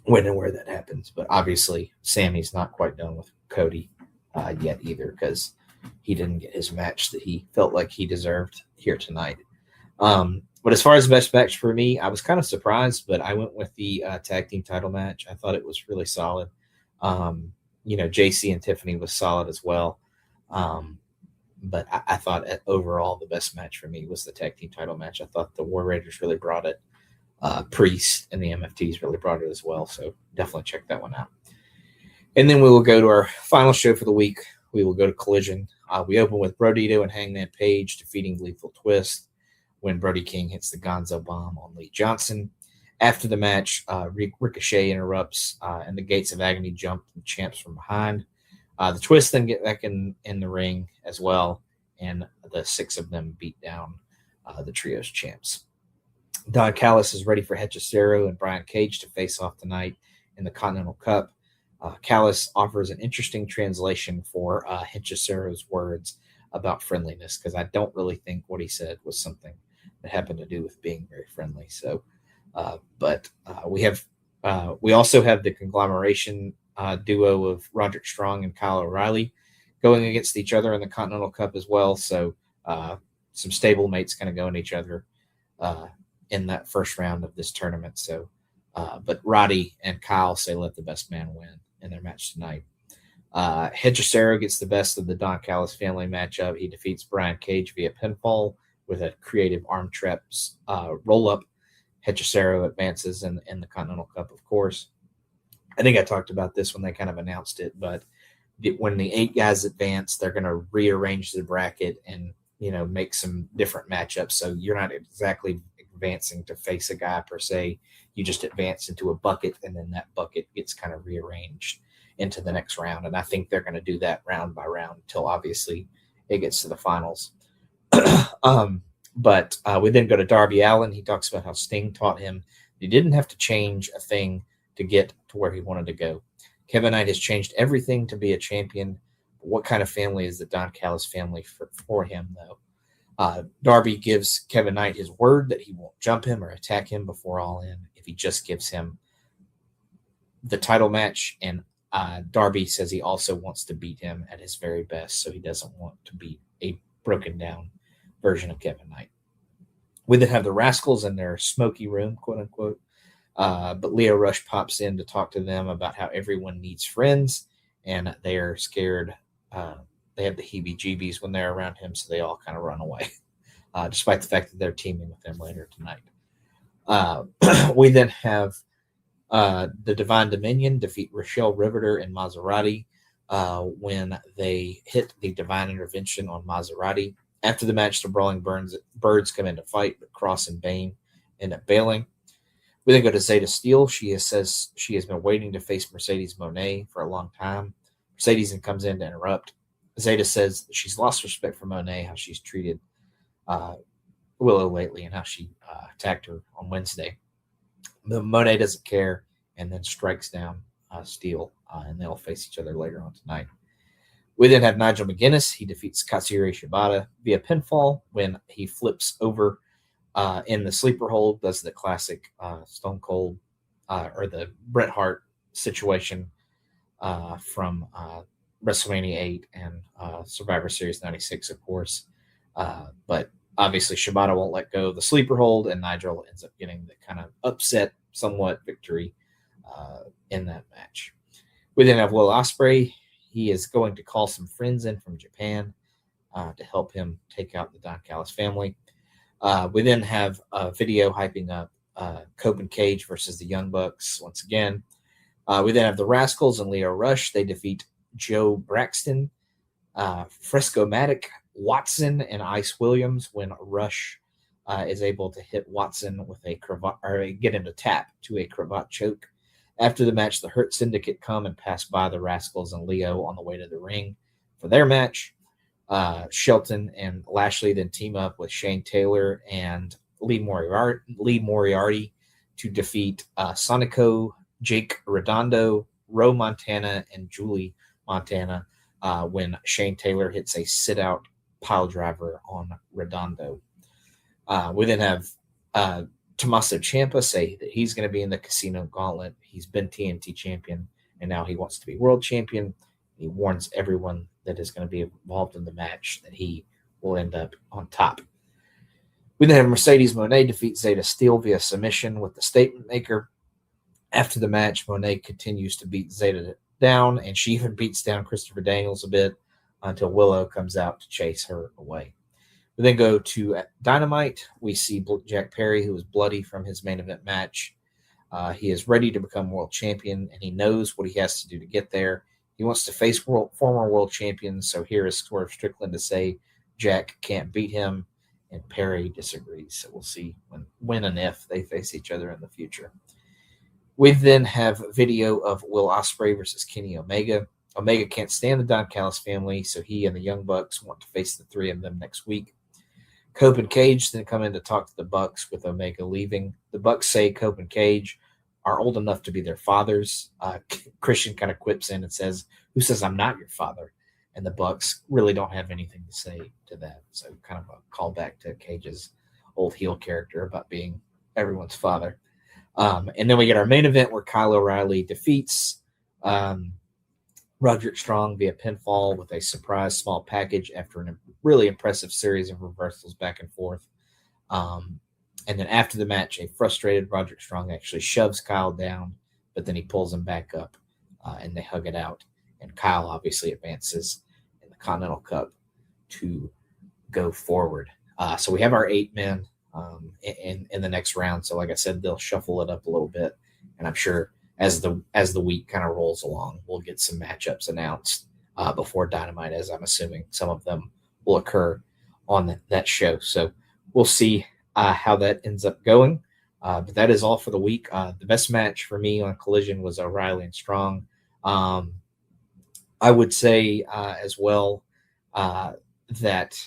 when and where that happens. But obviously Sammy's not quite done with Cody yet either, because he didn't get his match that he felt like he deserved here tonight. But as far as the best match for me, I was kind of surprised, but I went with the tag team title match. I thought it was really solid. JC and Tiffany was solid as well. But I thought overall the best match for me was the tag team title match. I thought the War Raiders really brought it. Priest and the MFTs really brought it as well. So definitely check that one out. And then we will go to our final show for the week. We will go to Collision. We open with Brodito and Hangman Page defeating Lethal Twist when Brody King hits the Gonzo bomb on Lee Johnson. After the match, Ricochet interrupts, and the Gates of Agony jump the champs from behind. The Twist then get back in the ring as well, and the 6 of them beat down the Trios champs. Don Callis is ready for Hechicero and Brian Cage to face off tonight in the Continental Cup. Callis offers an interesting translation for Hechicero's words about friendliness, because I don't really think what he said was something that happened to do with being very friendly. So, but we also have the conglomeration duo of Roderick Strong and Kyle O'Reilly going against each other in the Continental Cup as well. So some stable mates kind of going each other in that first round of this tournament. So, but Roddy and Kyle say let the best man win in their match tonight. Hechicero gets the best of the Don Callis family matchup. He defeats Brian Cage via pinfall with a creative arm traps roll-up. Hechicero advances in the Continental Cup, of course. I think I talked about this when they kind of announced it, but when the 8 guys advance, they're going to rearrange the bracket and, make some different matchups. So you're not exactly advancing to face a guy per se. You just advance into a bucket, and then that bucket gets kind of rearranged into the next round. And I think they're going to do that round by round until obviously it gets to the finals. But we then go to Darby Allin. He talks about how Sting taught him he didn't have to change a thing to get to where he wanted to go. Kevin Knight has changed everything to be a champion. What kind of family is the Don Callis family for him, though? Darby gives Kevin Knight his word that he won't jump him or attack him before All In if he just gives him the title match. And Darby says he also wants to beat him at his very best, so he doesn't want to beat a broken down version of Kevin Knight. We then have the Rascals in their smoky room, quote unquote. But Leo Rush pops in to talk to them about how everyone needs friends, and they are scared. They have the heebie-jeebies when they're around him, so they all kind of run away, despite the fact that they're teaming with him later tonight. We then have the Divine Dominion defeat Rochelle Riveter and Maserati when they hit the Divine Intervention on Maserati. After the match, the Brawling Birds come in to fight, but Cross and Bane end up bailing. We then go to Zeta Steele. She says she has been waiting to face Mercedes Moné for a long time. Mercedes then comes in to interrupt. Zeta says that she's lost respect for Moné, how she's treated Willow lately, and how she attacked her on Wednesday. But Moné doesn't care and then strikes down Steele, and they'll face each other later on tonight. We then have Nigel McGuinness. He defeats Katsuyori Shibata via pinfall when he flips over in the sleeper hold, does the classic Stone Cold or the Bret Hart situation from WrestleMania 8 and Survivor Series 96, of course. But obviously Shibata won't let go of the sleeper hold, and Nigel ends up getting the kind of upset, somewhat victory in that match. We then have Will Ospreay. He is going to call some friends in from Japan to help him take out the Don Callis family. We then have a video hyping up Cope and Cage versus the Young Bucks once again. We then have the Rascals and Leo Rush. They defeat Joe Braxton, Fresco-Matic, Watson, and Ice Williams when Rush is able to hit Watson with a cravat, or get him to tap to a cravat choke. After the match, the Hurt Syndicate come and pass by the Rascals and Leo on the way to the ring for their match. Shelton and Lashley then team up with Shane Taylor and Lee Moriarty to defeat Sonico, Jake Redondo, Ro Montana, and Julie Montana when Shane Taylor hits a sit-out pile driver on Redondo. We then have Tommaso Ciampa say that he's going to be in the Casino Gauntlet. He's been TNT champion, and now he wants to be world champion. He warns everyone that is going to be involved in the match that he will end up on top. We then have Mercedes Moné defeat Zeta Steele via submission with the Statement Maker. After the match, Moné continues to beat Zeta down, and she even beats down Christopher Daniels a bit until Willow comes out to chase her away. We then go to Dynamite. We see Jack Perry, who is bloody from his main event match. He is ready to become world champion, and he knows what he has to do to get there. He wants to face former world champions, so here is Swerve Strickland to say Jack can't beat him, and Perry disagrees. So we'll see when and if they face each other in the future. We then have video of Will Ospreay versus Kenny Omega. Omega can't stand the Don Callis family, so he and the Young Bucks want to face the three of them next week. Cope and Cage then come in to talk to the Bucks with Omega leaving. The Bucks say Cope and Cage are old enough to be their fathers. Christian kind of quips in and says, "Who says I'm not your father?" And the Bucks really don't have anything to say to that. So kind of a callback to Cage's old heel character about being everyone's father. And then we get our main event where Kyle O'Reilly defeats Roderick Strong via pinfall with a surprise small package after a really impressive series of reversals back and forth. And then after the match, a frustrated Roderick Strong actually shoves Kyle down, but then he pulls him back up and they hug it out. And Kyle obviously advances in the Continental Cup to go forward. So we have our 8 men in the next round. So like I said, they'll shuffle it up a little bit. And I'm sure as the week kind of rolls along, we'll get some matchups announced before Dynamite, as I'm assuming some of them will occur on that show. So we'll see how that ends up going. But that is all for the week. The best match for me on Collision was O'Reilly and Strong. I would say as well that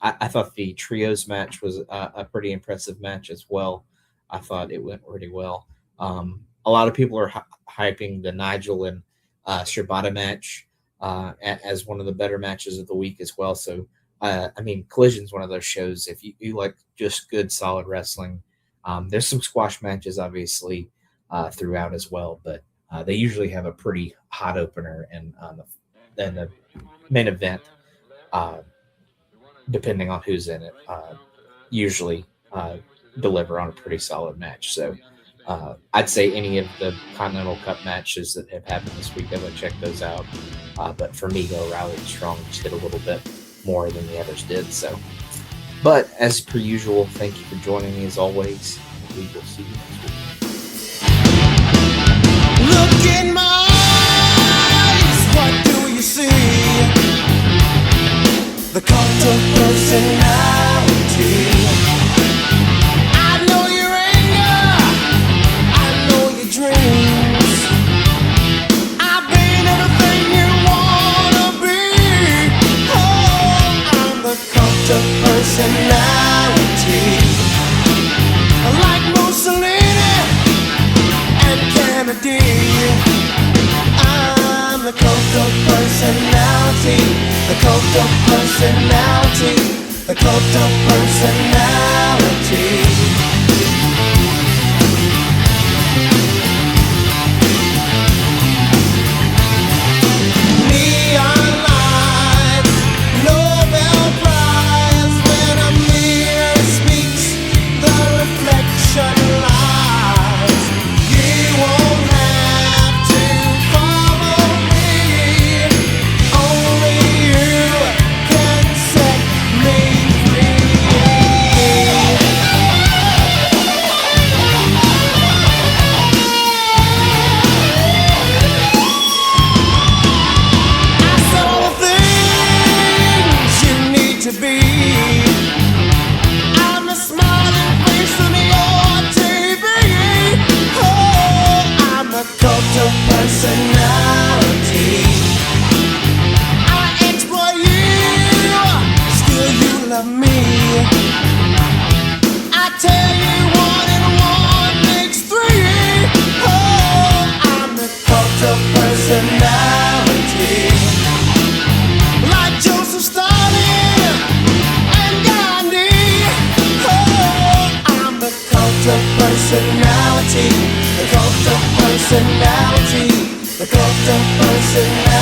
I thought the trios match was a pretty impressive match as well. I thought it went really well. A lot of people are hyping the Nigel and Shibata match as one of the better matches of the week as well. So, Collision's one of those shows. If you like just good, solid wrestling, there's some squash matches, obviously, throughout as well. But they usually have a pretty hot opener and the main event, depending on who's in it, usually deliver on a pretty solid match. So I'd say any of the Continental Cup matches that have happened this week, I would check those out. But for me, O'Reilly and Strong just hit a little bit more than the others did. So, but as per usual, thank you for joining me as always. We will see you next week. Look in my eyes, what do you see? The cult of personality. I know your anger, I know your dreams. I've been everything you wanna be. Oh, I'm the cult of personality. Like Mussolini and Kennedy, I'm the cult of personality, the cult of personality, the cult of personality. Neon lights, Nobel Prize, when a mirror speaks, the reflection lies. You won't have to follow me, only you can set me free. I said all the things you need to be. I'm the smiling face on your TV. Oh, I'm the cult of personality. I exploit you, still you love me. I tell you 1 and 1 makes 3. Oh, I'm the cult of personality. Like Joseph Stalin and Gandhi. Oh, I'm the cult of personality, the cult of personality, the cult of personality.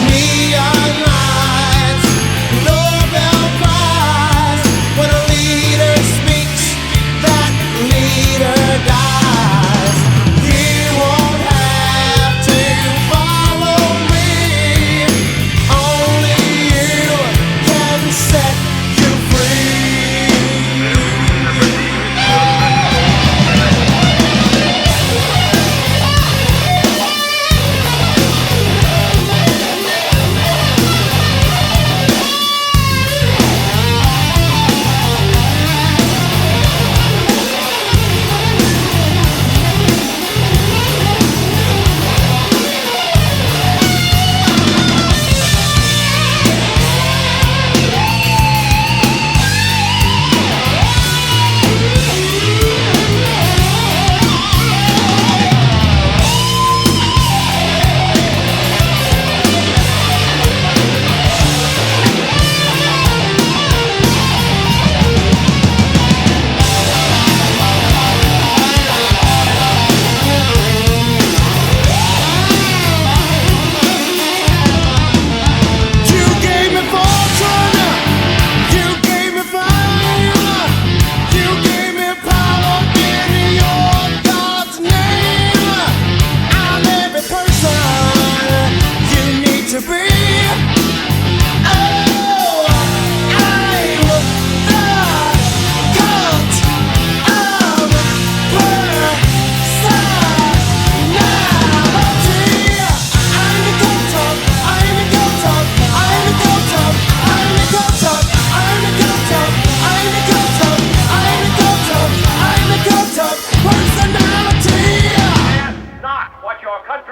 Neon lights, Nobel Prize, when a leader speaks, that leader dies. You won't have to follow me, only you can set you free.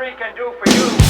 we can do for you.